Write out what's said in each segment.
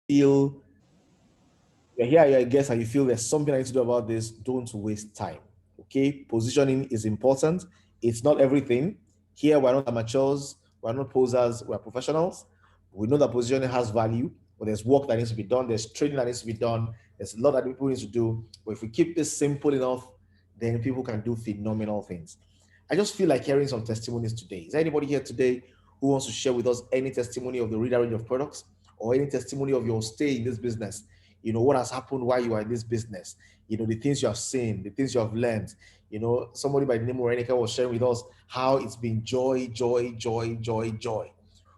feel you're here, you're a guest, and you feel there's something I need to do about this, don't waste time. Okay, positioning is important. It's not everything. Here, we're not amateurs, we're not posers, we're professionals. We know that positioning has value, but there's work that needs to be done, there's training that needs to be done, there's a lot that people need to do. But if we keep this simple enough, then people can do phenomenal things. I just feel like hearing some testimonies today. Is there anybody here today who wants to share with us any testimony of the Rida range of products or any testimony of your stay in this business? You know, what has happened while you are in this business? You know, the things you have seen, the things you have learned. You know, somebody by the name of Renika was sharing with us how it's been joy, joy, joy, joy, joy.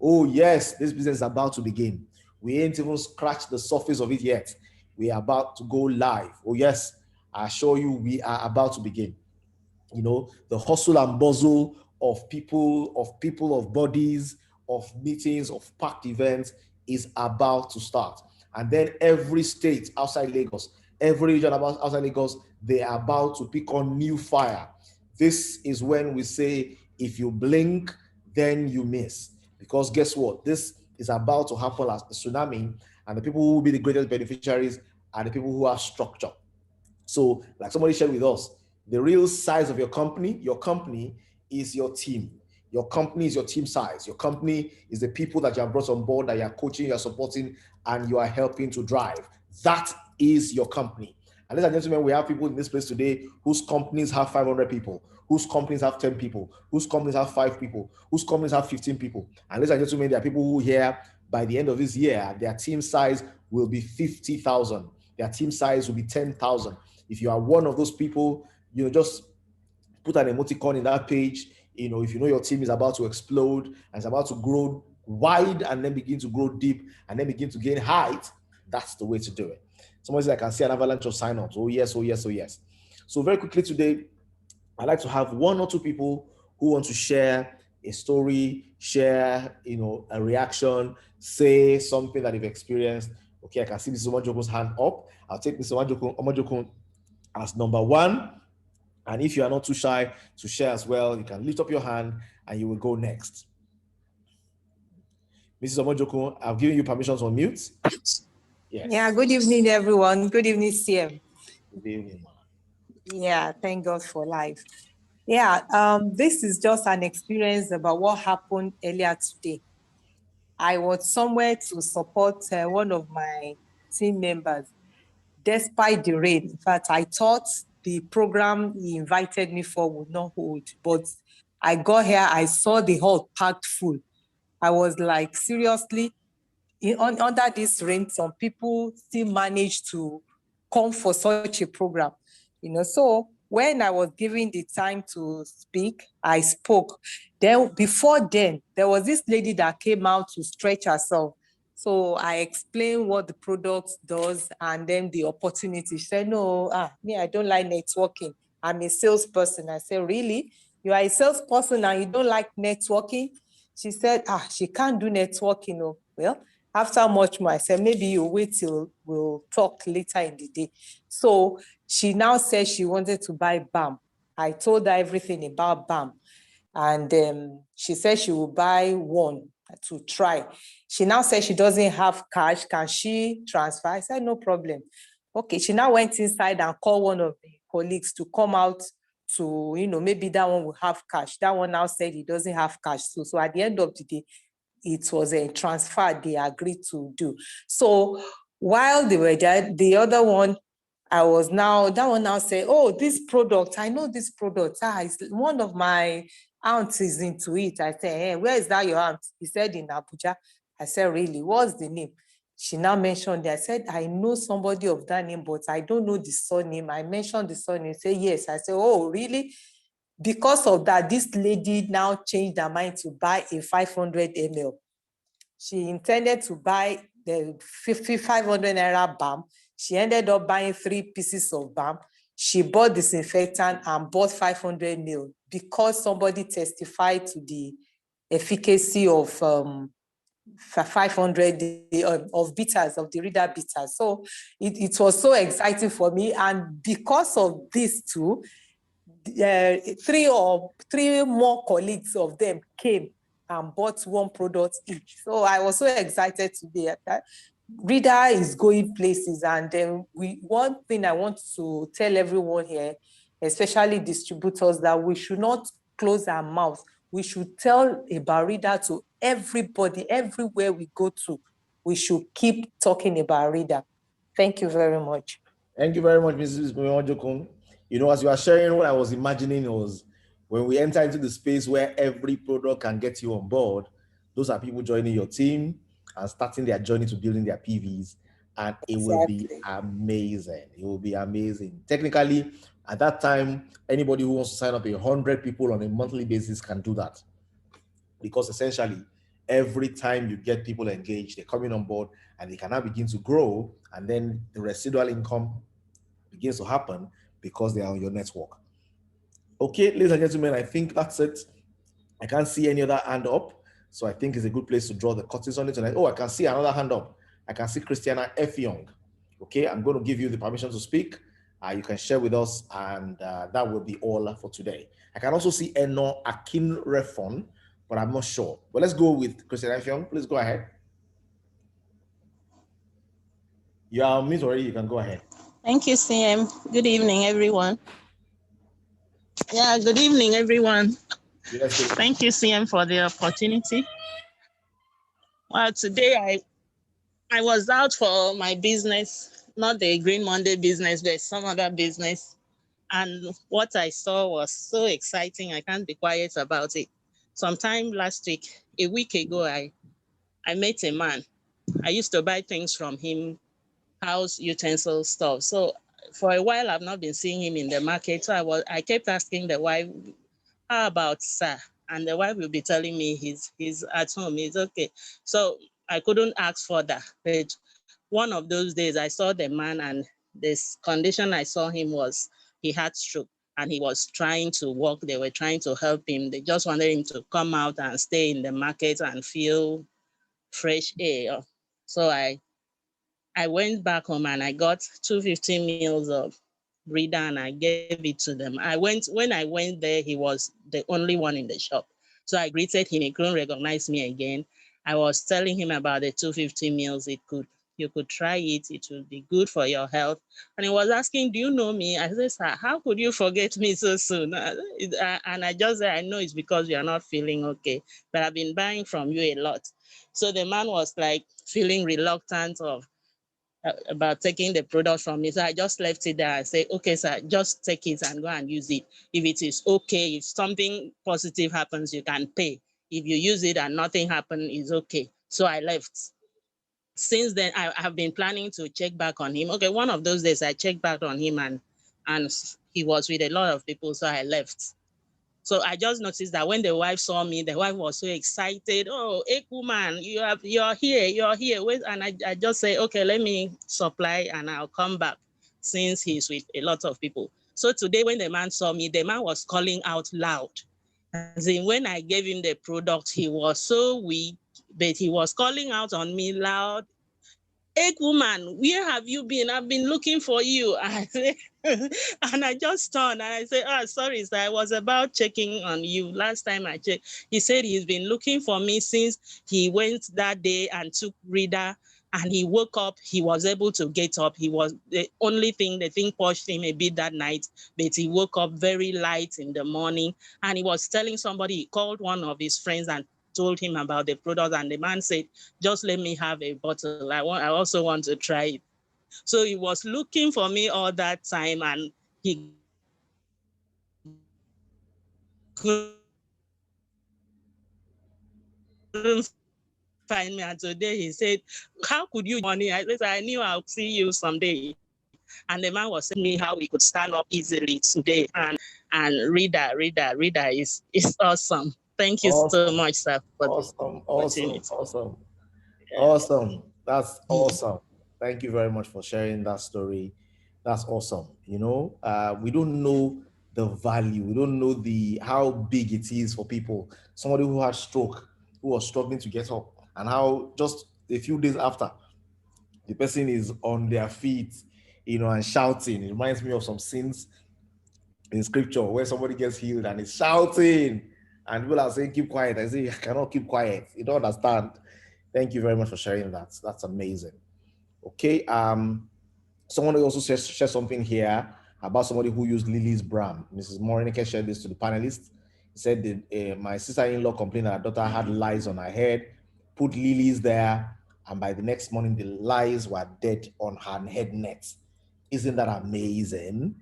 Oh, yes, this business is about to begin. We ain't even scratched the surface of it yet. We are about to go live. Oh, yes, I assure you, we are about to begin. You know, the hustle and bustle of people, of bodies, of meetings, of packed events is about to start. And then every state outside Lagos, every region outside Lagos, they are about to pick on new fire. This is when we say, if you blink, then you miss. Because guess what? This is about to happen as a tsunami, and the people who will be the greatest beneficiaries are the people who have structure. So, like somebody shared with us, the real size of your company is your team. Your company is your team size. Your company is the people that you have brought on board, that you are coaching, you are supporting, and you are helping to drive. That is your company. And ladies and gentlemen, we have people in this place today whose companies have 500 people, whose companies have 10 people, whose companies have 5 people, whose companies have 15 people. And ladies and gentlemen, there are people who here by the end of this year, their team size will be 50,000. Their team size will be 10,000. If you are one of those people, you know, just put an emoticon in that page. You know, if you know your team is about to explode and it's about to grow wide and then begin to grow deep and then begin to gain height, that's the way to do it. Somebody said, I can see an avalanche of signups. Oh, yes, oh, yes, oh, yes. So very quickly today, I'd like to have 1 or 2 people who want to share a story, share, you know, a reaction, say something that they've experienced. Okay, I can see Mrs. Omojokun's hand up. I'll take Mrs. Omojokun as number 1. And if you are not too shy to share as well, you can lift up your hand and you will go next. Mrs. Omojokun, I've given you permission to unmute. Yes. Yeah, good evening, everyone. Good evening, CM. Good evening. Yeah, thank God for life. Yeah, this is just an experience about what happened earlier today. I was somewhere to support one of my team members, despite the rain. In fact, I thought the program he invited me for would not hold, but I got here, I saw the hall packed full. I was like, seriously? Under this rain, some people still manage to come for such a program, you know. So when I was given the time to speak, I spoke. Then before then, there was this lady that came out to stretch herself. So I explained what the product does and then the opportunity. She said, no, me, I don't like networking. I'm a salesperson. I said, really? You are a salesperson and you don't like networking? She said, she can't do networking. Oh. Well, after much more, I said, maybe you wait till we'll talk later in the day. So she now said she wanted to buy BAM. I told her everything about BAM. And she said she will buy one to try. She now said she doesn't have cash. Can she transfer? I said, no problem. Okay, she now went inside and called one of the colleagues to come out to, you know, maybe that one will have cash. That one now said he doesn't have cash. So at the end of the day, it was a transfer they agreed to do. So while they were there, the other one, that one now said, oh, this product, I know this product. One of my aunts is into it. I said, hey, where is that your aunt? He said, in Abuja. I said, really? What's the name? She now mentioned it. I said, I know somebody of that name, but I don't know the surname. I mentioned the surname. He said, yes. I said, oh, really? Because of that, this lady now changed her mind to buy a 500 ml. She intended to buy the 500 naira BAM. She ended up buying 3 pieces of BAM. She bought disinfectant and bought 500 ml because somebody testified to the efficacy of 500 of bitters, of the Rida bitters. So it was so exciting for me. And because of this too, 3 more colleagues of them came and bought one product each. So I was so excited today. Rida is going places, and then one thing I want to tell everyone here, especially distributors, that we should not close our mouths. We should tell about Rida to everybody, everywhere we go to. We should keep talking about Rida. Thank you very much. Thank you very much, Mrs. Mojokun. You know, as you are sharing, what I was imagining was when we enter into the space where every product can get you on board, those are people joining your team and starting their journey to building their PVs. And it will be Exactly. amazing. It will be amazing. Technically, at that time, anybody who wants to sign up 100 people on a monthly basis can do that. Because essentially, every time you get people engaged, they're coming on board and they can now begin to grow. And then the residual income begins to happen because they are on your network. Okay, ladies and gentlemen, I think that's it. I can't see any other hand up. So I think it's a good place to draw the curtains on it tonight. Oh, I can see another hand up. I can see Christiana F. Young. Okay, I'm going to give you the permission to speak. You can share with us, and that will be all for today. I can also see Eno Akin Refon, but I'm not sure. But let's go with Christiana F. Young. Please go ahead. You are on mute already. You can go ahead. Thank you, CM. Good evening, everyone. Yeah, good evening, everyone. Yes, good. Thank you, CM, for the opportunity. Well, today I was out for my business, not the Green Monday business, but some other business. And what I saw was so exciting. I can't be quiet about it. Sometime last week, a week ago, I met a man. I used to buy things from him, house utensil stuff. So for a while, I've not been seeing him in the market. So I kept asking the wife, "How about sir?" And the wife will be telling me he's at home. He's okay. So I couldn't ask for that. But one of those days, I saw the man, and this condition I saw him was he had stroke, and he was trying to walk. They were trying to help him. They just wanted him to come out and stay in the market and feel fresh air. So I went back home and I got 250 meals of Rida and I gave it to them. When I went there, he was the only one in the shop. So I greeted him. He couldn't recognize me again. I was telling him about the 250 meals. You could try it. It will be good for your health. And he was asking, "Do you know me?" I said, "Sir, how could you forget me so soon?" And I just said, "I know it's because you are not feeling okay, but I've been buying from you a lot." So the man was like feeling reluctant of about taking the product from me. So I just left it there. I say, "Okay, sir, just take it and go and use it. If it is okay, if something positive happens, you can pay. If you use it and nothing happened, it's okay." So I left. Since then, I have been planning to check back on him. Okay, one of those days I checked back on him, and he was with a lot of people, so I left. So I just noticed that when the wife saw me, the wife was so excited. "Oh, hey, woman, you're here, you're here." Wait, and I just say, "Okay, let me supply and I'll come back," since he's with a lot of people. So today when the man saw me, the man was calling out loud. As in, when I gave him the product, he was so weak, but he was calling out on me loud. "Egg woman, where have you been? I've been looking for you." I say, and I just turned and I said, "Oh, sorry, sir. I was about checking on you. Last time I checked." He said he's been looking for me since he went that day and took Rida, and he woke up. He was able to get up. He was the thing pushed him a bit that night, but he woke up very light in the morning. And he was telling somebody, he called one of his friends and told him about the product, and the man said, "Just let me have a bottle. I also want to try it." So he was looking for me all that time, and he couldn't find me. And today he said, "How could you money?" I said, "I knew I'll see you someday." And the man was telling me how we could stand up easily today. And Rida is awesome. Thank you so Awesome, much, sir, for the awesome, awesome, opportunity. awesome. Yeah. Awesome. That's awesome. Thank you very much for sharing that story. That's awesome. You know, we don't know the value. We don't know the how big it is for people. Somebody who has stroke, who was struggling to get up, and how just a few days after, the person is on their feet, you know, and shouting. It reminds me of some scenes in scripture where somebody gets healed and is shouting, and people are saying, "Keep quiet." I say, "I cannot keep quiet." You don't understand. Thank you very much for sharing that. That's amazing. Okay. Someone also share something here about somebody who used Lily's Bram. Mrs. Morinike shared this to the panelists. He said that my sister-in-law complained that her daughter had lice on her head, put lilies there, and by the next morning, the lice were dead on her head net. Isn't that amazing?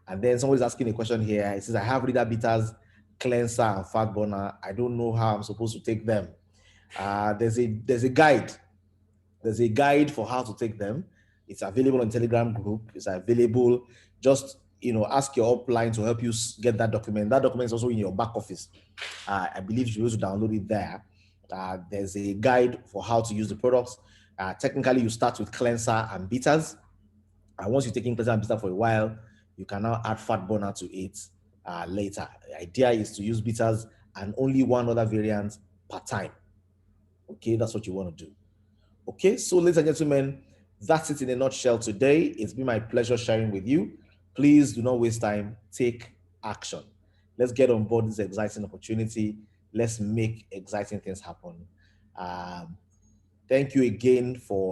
And then somebody's asking a question here. It says, I have Rida Bitters, cleanser, and fat burner. I don't know how I'm supposed to take them. There's a guide. There's a guide for how to take them. It's available on Telegram group. It's available. Just ask your upline to help you get that document. That document is also in your back office. I believe you'll be able to download it there. There's a guide for how to use the products. Technically, you start with cleanser and bitters. And once you're taking cleanser and bitter for a while, you can now add fat burner to it later. The idea is to use bitters and only one other variant per time. Okay, that's what you want to do. Okay, so ladies and gentlemen, that's it in a nutshell today. It's been my pleasure sharing with you. Please do not waste time. Take action. Let's get on board this exciting opportunity. Let's make exciting things happen. Thank you again for